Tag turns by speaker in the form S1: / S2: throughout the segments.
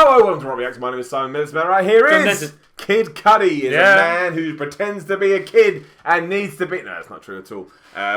S1: Hello, welcome to Rock Reacts. My name is Simon Mills. Right here is Kid Cudi. Is a man who pretends to be a kid and needs to be. No, that's not true at all.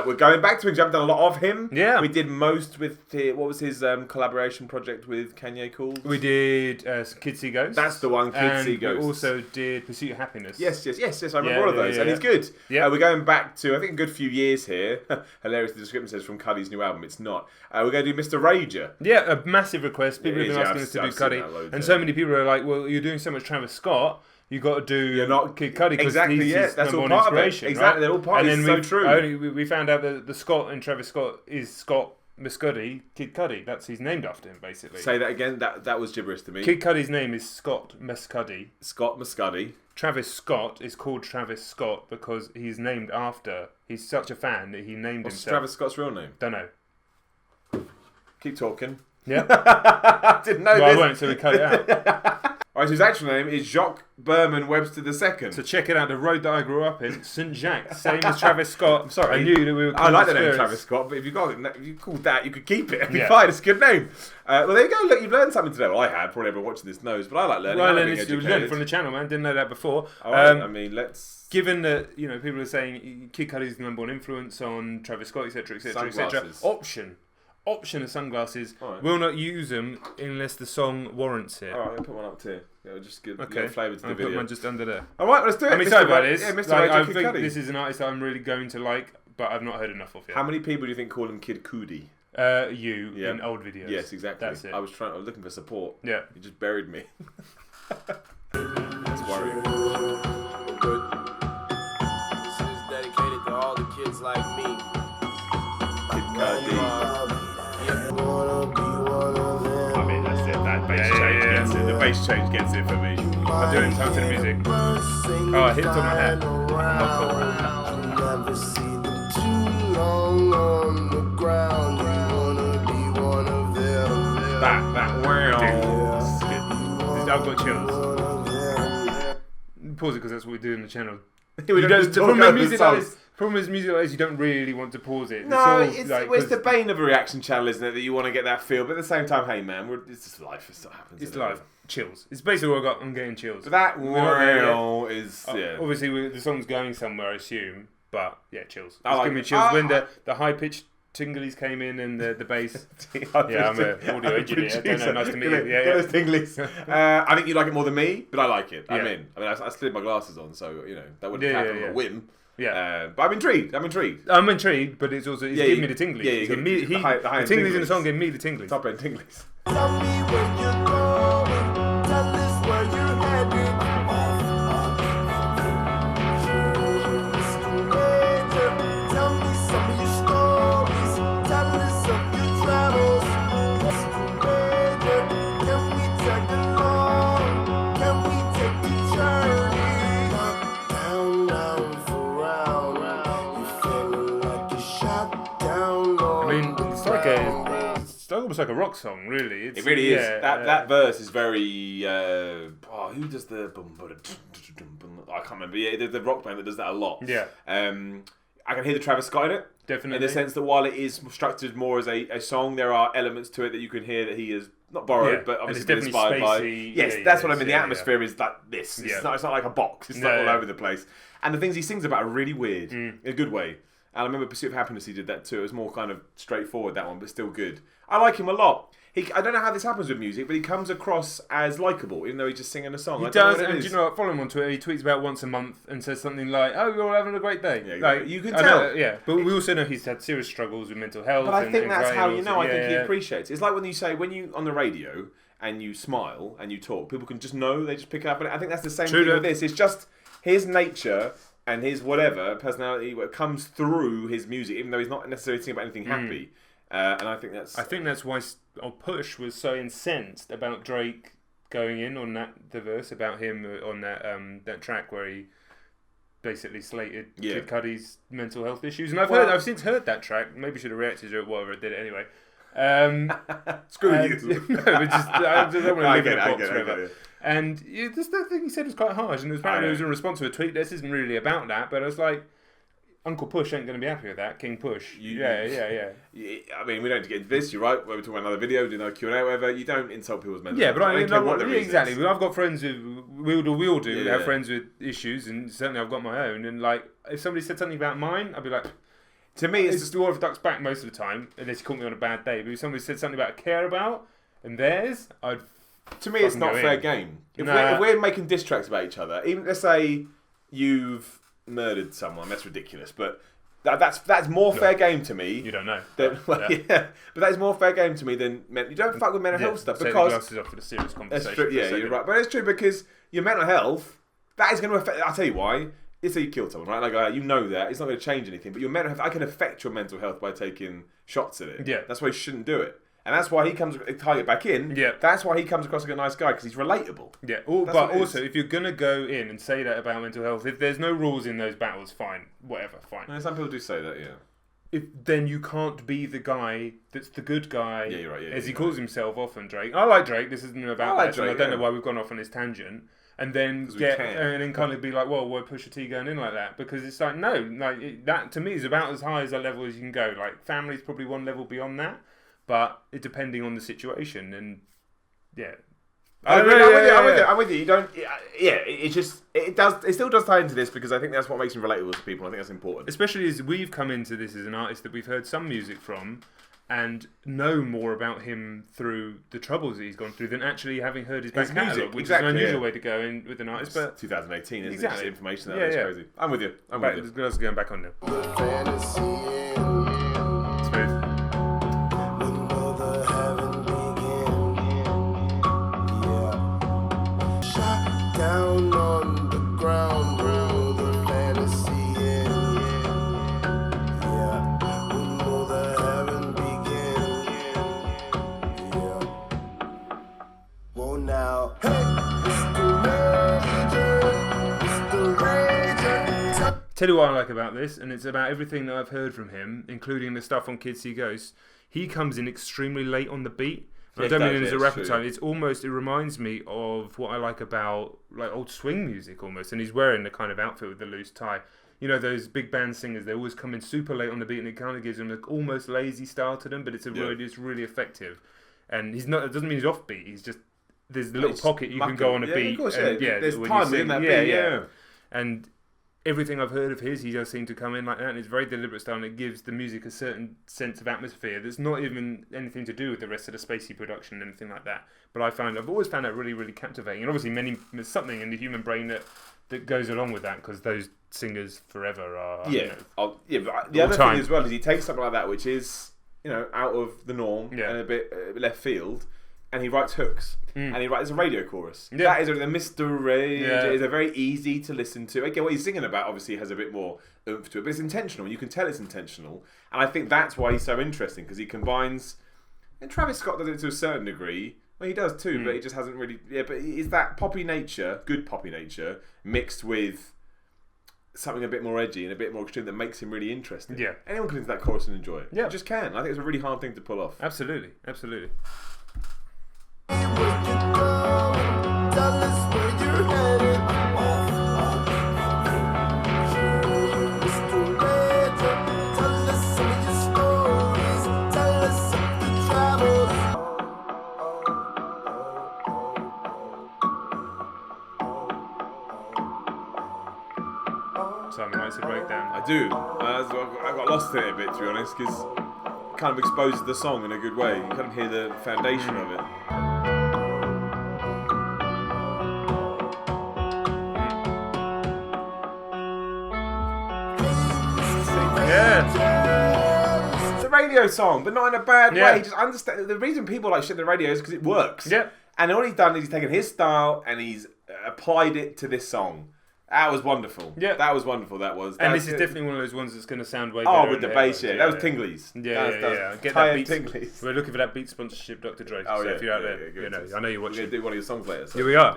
S1: We're going back to him. I've done a lot of him.
S2: Yeah,
S1: we did most with what was his collaboration project with Kanye called?
S2: We did Kids See Ghosts.
S1: That's the one. Kids See Ghosts.
S2: We also did Pursuit of Happiness.
S1: Yes. I remember all of those, and he's good. Yeah, we're going back to I think a good few years here. Hilarious. The description says from Cudi's new album. It's not. We're going to do Mr. Rager.
S2: Yeah, a massive request. People have been asking us to do Cudi, and so many people are like, "Well, you're doing so much Travis Scott. You got to do Kid Cudi because he's
S1: that's all
S2: part
S1: inspiration. Exactly,
S2: right?
S1: They're all part. And then true.
S2: We found out that the Scott in Travis Scott is Scott Muscudi, Kid Cudi. He's named after him, basically.
S1: Say that again. That was gibberish to me.
S2: Kid Cudi's name is Scott Muscudi.
S1: Scott Muscudi.
S2: Travis Scott is called Travis Scott because he's named after. He's such a fan that he named
S1: What's
S2: himself.
S1: Travis Scott's real name?
S2: Don't know.
S1: Keep talking.
S2: Yeah.
S1: I didn't know this.
S2: I won't, so we cut it out.
S1: Alright, so his actual name is Jacques Berman Webster II.
S2: So check it out, the road that I grew up in, St. Jacques, same as Travis Scott.
S1: I'm sorry.
S2: I knew that we were
S1: I like the name Travis Scott, but if you called that, you could keep it. It'd be fine, it's a good name. Well, there you go, look, you've learned something today. Well, I had, probably everyone watching this knows, but I like learning.
S2: Well, you learned from the channel, man, didn't know that before.
S1: Alright, I mean, let's...
S2: Given that, people are saying Kid Cudi is the #1 influence on Travis Scott, etc., etc., etc., option of sunglasses. Right. Will not use them unless the song warrants it.
S1: Alright, I'm going to put one up too. Yeah, just give a flavour to the video.
S2: I'll put one just under there.
S1: Alright, let's do it.
S2: I mean, sorry about this.
S1: Yeah, Mr.
S2: I think this is an artist that I'm really going to like, but I've not heard enough of yet.
S1: How many people do you think call him Kid Cudi?
S2: In old videos.
S1: Yes, exactly.
S2: That's it.
S1: I was looking for support.
S2: Yeah.
S1: You just buried me. That's worrying.
S3: This is dedicated to all the kids like me.
S1: Kid Cudi. I mean, that's it. That bass change gets it. The bass change gets it for me.
S2: I'm doing time to the music. Oh, I hit it on my head.
S3: Never see them too long on the ground. You wanna be one of them.
S1: That
S2: I've got chills. Pause it because that's what we do in the channel.
S1: The
S2: problem is music like this, you don't really want to pause it.
S1: No, it's the bane of a reaction channel, isn't it? That you want to get that feel, but at the same time, hey man, it's just life. It's what happens.
S2: It's life. Chills. It's basically what I'm getting chills.
S1: But that is
S2: obviously the song's going somewhere, I assume. But yeah, chills. It's
S1: giving
S2: me chills when the high pitched tinglies came in and the bass. Yeah, I'm an audio engineer. Nice to meet you.
S1: Yeah, those tinglies. I think you like it more than me, but I like it. Yeah. I slid my glasses on, so that wouldn't happen on a whim.
S2: Yeah,
S1: but I'm intrigued. I'm intrigued,
S2: but it's giving me the tinglies.
S1: Yeah,
S2: the tinglies in the song give me the tinglies.
S1: Top end tinglies.
S3: Tell me where you're going. Tell us where you're headed. Tell me some of your stories. Tell us of your travels. Can we tag along? Can we take the journey? Down for round. You feeling like you're shot down.
S2: I mean, it's almost like a rock song, really.
S1: It really is. That verse is very. Who does the? I can't remember. Yeah, there's the rock band that does that a lot.
S2: Yeah.
S1: I can hear the Travis Scott in it.
S2: Definitely.
S1: In the sense that while it is structured more as a song, there are elements to it that you can hear that he is not borrowed, but obviously been inspired by. Yes, that's what I mean. The atmosphere is like this. It's not like a box. It's not all over the place. And the things he sings about are really weird in a good way. And I remember Pursuit of Happiness, he did that too. It was more kind of straightforward, that one, but still good. I like him a lot. I don't know how this happens with music, but he comes across as likeable, even though he's just singing a song.
S2: He does, and do you know what? Follow him on Twitter. He tweets about once a month and says something like, "Oh, you're all having a great day."
S1: Yeah, like, you can tell.
S2: But we also know he's had serious struggles with mental health.
S1: But I think that's how you know.
S2: I
S1: think he appreciates it. It's like when you on the radio and you smile and you talk, people can just know. They just pick it up. And I think that's the same thing with this. It's just his nature and his whatever personality comes through his music, even though he's not necessarily singing about anything happy. And I think that's
S2: why Push was so incensed about Drake going in on the verse about him on that track where he basically slated Kid Cudi's mental health issues. And I've since heard that track. Maybe should have reacted to it, whatever. I did it anyway.
S1: Screw you.
S2: No, I just don't want to live in a box forever. And the thing he said was quite harsh, and apparently it was in response to a tweet. This isn't really about that, but I was like, Uncle Push ain't going to be happy with that. King Push. Yeah.
S1: I mean, we don't get into this. You're right. When we talk about another video, do another Q&A, or whatever. You don't insult people's mental health.
S2: But I don't what the reason exactly. But I've got friends who we all do. We have friends with issues, and certainly I've got my own. And like, if somebody said something about mine, I'd be like, to me, it's just the order of ducks back most of the time, unless you caught me on a bad day. But if somebody said something about care about and theirs,
S1: to me, it's not fair game. If we're making diss tracks about each other, even let's say you've murdered someone, that's ridiculous, but that's more fair game to me.
S2: You don't know.
S1: But that is more fair game to me than you don't fuck with mental health stuff because
S2: the glasses off for the serious conversation.
S1: That's true. Yeah, you're right, but it's true because your mental health that is going to affect. I'll tell you why. It's you killed someone, right? Like you know that it's not going to change anything, but your mental health. I can affect your mental health by taking shots at it.
S2: Yeah,
S1: that's why you shouldn't do it. And that's why he comes, tie it back in.
S2: Yeah.
S1: That's why he comes across like a nice guy, because he's relatable.
S2: Yeah. But also, if you're going to go in and say that about mental health, if there's no rules in those battles, fine. Whatever, fine.
S1: And some people do say that, yeah.
S2: Then you can't be the guy that's the good guy,
S1: you're right,
S2: as he calls himself often, Drake. I like Drake, this isn't about that, Drake, I don't know why we've gone off on this tangent. And then kind of be like, well, why Pusha T going in like that? Because it's like, no, like that to me is about as high as a level as you can go. Like, family's probably one level beyond that. But it depending on the situation, and
S1: I'm with you. You don't. It still does tie into this because I think that's what makes him relatable to people. I think that's important,
S2: especially as we've come into this as an artist that we've heard some music from, and know more about him through the troubles that he's gone through than actually having heard his back catalogue, which is an unusual way to go in with an artist. But
S1: 2018, isn't it? The information that is crazy. I'm with you.
S2: Let's go back on now.
S3: Down on the ground, roll the fantasy in. Yeah, we know the heaven begin. Yeah. Whoa now, hey, Mr. Rager.
S2: Tell you what I like about this, and it's about everything that I've heard from him, including the stuff on Kids See Ghosts. He comes in extremely late on the beat. I don't mean it as a rapper time. It reminds me of what I like about like old swing music almost. And he's wearing the kind of outfit with the loose tie. You know, those big band singers, they always come in super late on the beat, and it kind of gives them like almost lazy style to them, but it's really effective. And he's not. It doesn't mean he's offbeat. He's just there's a little pocket you can go on a beat.
S1: Of course,
S2: and,
S1: there's time in that beat. Yeah.
S2: And everything I've heard of his, he does seem to come in like that, and it's very deliberate style, and it gives the music a certain sense of atmosphere that's not even anything to do with the rest of the spacey production and anything like that. But I've always found that really, really captivating, and obviously there's something in the human brain that goes along with that, because those singers forever are
S1: but the other thing as well is he takes something like that which is out of the norm and a bit left field, and he writes hooks. And he writes a radio chorus. That is the Mr. Rage. Is a very easy to listen to. Again, what he's singing about obviously has a bit more oomph to it, but it's intentional. You can tell it's intentional, and I think that's why he's so interesting, because he combines. And Travis Scott does it to a certain degree. Well, he does too, but he just hasn't really. Yeah, but is that poppy nature, good poppy nature, mixed with something a bit more edgy and a bit more extreme that makes him really interesting. Yeah, anyone can listen to that chorus and enjoy it. Yeah, you just can. I think it's a really hard thing to pull off.
S2: Absolutely. Simon likes a breakdown.
S1: I do. I got lost in it a bit, to be honest, because it kind of exposes the song in a good way. You kind of hear the foundation of it.
S2: Yeah.
S1: It's a radio song, but not in a bad way. Just understand the reason people like shit on the radio is because it works.
S2: Yeah.
S1: And all he's done is he's taken his style and he's applied it to this song. That was wonderful. Yeah. That was wonderful, that was.
S2: And this is definitely one of those ones that's going to sound way better.
S1: Oh, with the bass, That was Tingley's.
S2: Yeah. Get that beat. Tingley's. We're looking for that beat sponsorship, Dr. Dre. So if you're out there, I know you're watching.
S1: We're going to do one of your songs later. So.
S2: Here we are.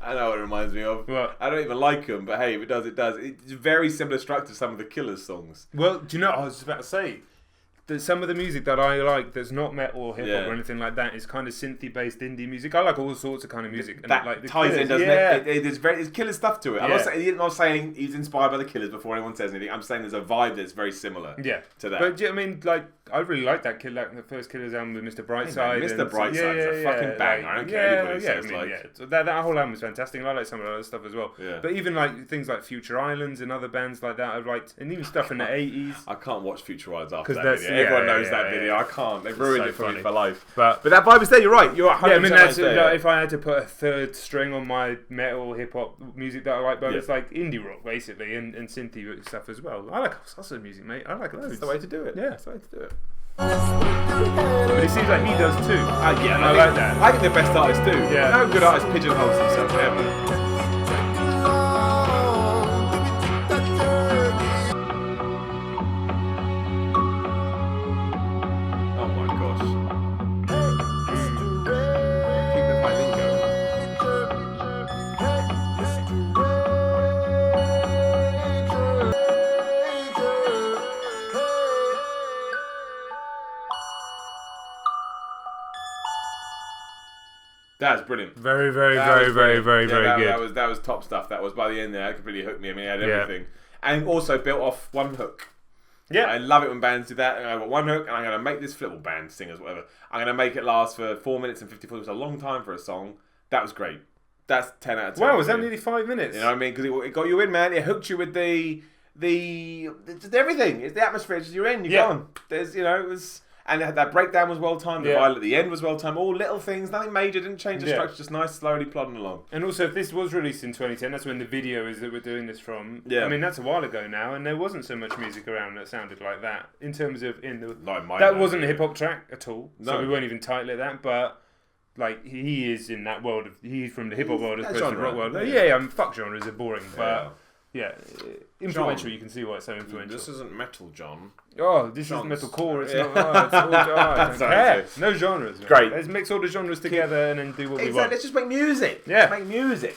S1: I know what it reminds me of.
S2: What?
S1: I don't even like them, but hey, if it does, it does. It's very similar structure to some of the Killers songs.
S2: Well, do you know what I was just about to say? That some of the music that I like that's not metal or hip hop or anything like that is kind of synthy based indie music. I like all sorts of kind of music.
S1: That
S2: and like the
S1: ties
S2: Killers,
S1: in, doesn't it? There's Killer stuff to it. I'm
S2: Yeah.
S1: not saying he's inspired by the Killers before anyone says anything. I'm saying there's a vibe that's very similar to that.
S2: But I mean, like, I really like that the first Killers album with Mr. Brightside.
S1: Mr. Brightside is a fucking bang. I don't care anybody says.
S2: So that whole album was fantastic. And I like some of the other stuff as well.
S1: Yeah.
S2: But even like things like Future Islands and other bands like that, I've liked, and even stuff in the 80s.
S1: I can't watch Future Islands after that video. Everyone knows that video. I can't. They've ruined it for me for life. But that vibe is there. You're right. You're 100%
S2: I mean, that's
S1: there.
S2: if I had to put a third string on my metal hip hop music that I like, but it's like indie rock basically and synthy stuff as well. I like all sorts of music, mate. I like loads.
S1: That's the way to do it.
S2: Yeah,
S1: that's the way to do it.
S2: But it seems like he does too.
S1: Yeah,
S2: I like that.
S1: I think the best artists do.
S2: Yeah.
S1: No good artist pigeonholes himself ever. That's brilliant.
S2: Very good.
S1: That was top stuff. That was by the end there. That completely hooked me. I mean, it had everything, and also built off one hook.
S2: Yeah,
S1: I love it when bands do that. I've got one hook, and I'm going to make this flip, or band singers, whatever. I'm going to make it last for 4 minutes and 54. It's a long time for a song. That was great. That's 10 out of 10.
S2: Wow, was that nearly 5 minutes?
S1: You know what I mean? Because it got you in, man. It hooked you with the just everything. It's the atmosphere. It's you're in. You're gone. There's it was. And that breakdown was well timed. The violin at the end was well timed. All little things, nothing major. Didn't change the structure. Just nice, slowly plodding along.
S2: And also, if this was released in 2010, that's when the video is that we're doing this from.
S1: Yeah.
S2: I mean, that's a while ago now, and there wasn't so much music around that sounded like that. In terms of that wasn't a hip hop track at all. No. So we weren't even title that. But like he is in that world. He's from the hip hop world as opposed to the rock world. Yeah. Fuck genres are boring, but. Yeah, influential. John, you can see why it's so influential.
S1: This isn't metal, John.
S2: Oh, this is metalcore. It's not. It's all, I don't care. No genres. Man.
S1: Great.
S2: Let's mix all the genres together and then do what we want.
S1: Let's just make music.
S2: Yeah,
S1: make music.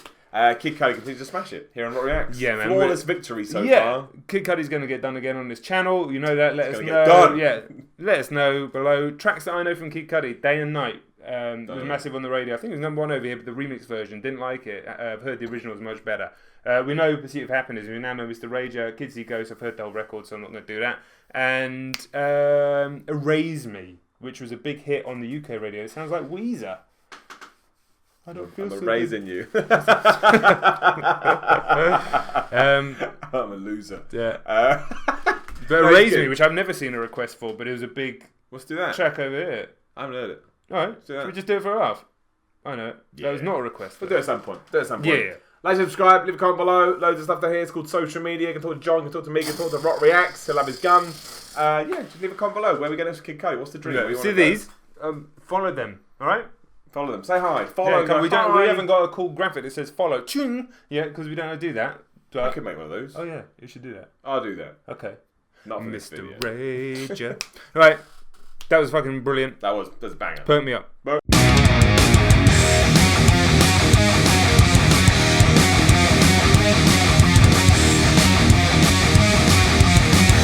S1: Kid Cudi continues to smash it here on Rock Reacts.
S2: Yeah, man.
S1: Flawless victory so far.
S2: Kid Cudi's going to get done again on this channel. You know that. Let us know. Yeah, let us know below. Tracks that I know from Kid Cudi, Day and Night. It was massive on the radio. I think it was #1 over here, but the remix version, didn't like it. I've heard the original was much better. We know Pursuit of Happiness. We now know Mr. Rager. Kids See Ghosts. I've heard the whole record, so I'm not going to do that. And Erase Me, which was a big hit on the UK radio. It sounds like Weezer. I don't feel
S1: I'm
S2: so
S1: erasing you. I'm a loser.
S2: Yeah. But Erase Me, which I've never seen a request for, but it was a big
S1: Let's do that.
S2: track over here.
S1: I haven't heard it.
S2: Alright, should we just do it for a laugh? I know it. Yeah. That was not a request.
S1: We'll do it at some point.
S2: Yeah.
S1: Like, subscribe, leave a comment below. Loads of stuff down here. It's called social media. You can talk to John, you can talk to me, you can talk to Rock Reacts. He'll have his gun. Just leave a comment below. Where are we going to Kid Cudi? What's the dream?
S2: Yeah. See these? Follow them. Alright?
S1: Follow them. Say hi. Follow them.
S2: We haven't got a cool graphic that says follow. Chung! Yeah, because we don't know how to do that. But
S1: I could make one of those.
S2: Oh yeah, you should do that.
S1: I'll do that.
S2: Okay.
S1: Not for this video.
S2: Mr. Rager. Alright. That was fucking brilliant.
S1: That's a banger.
S2: Put me up.
S1: Bye.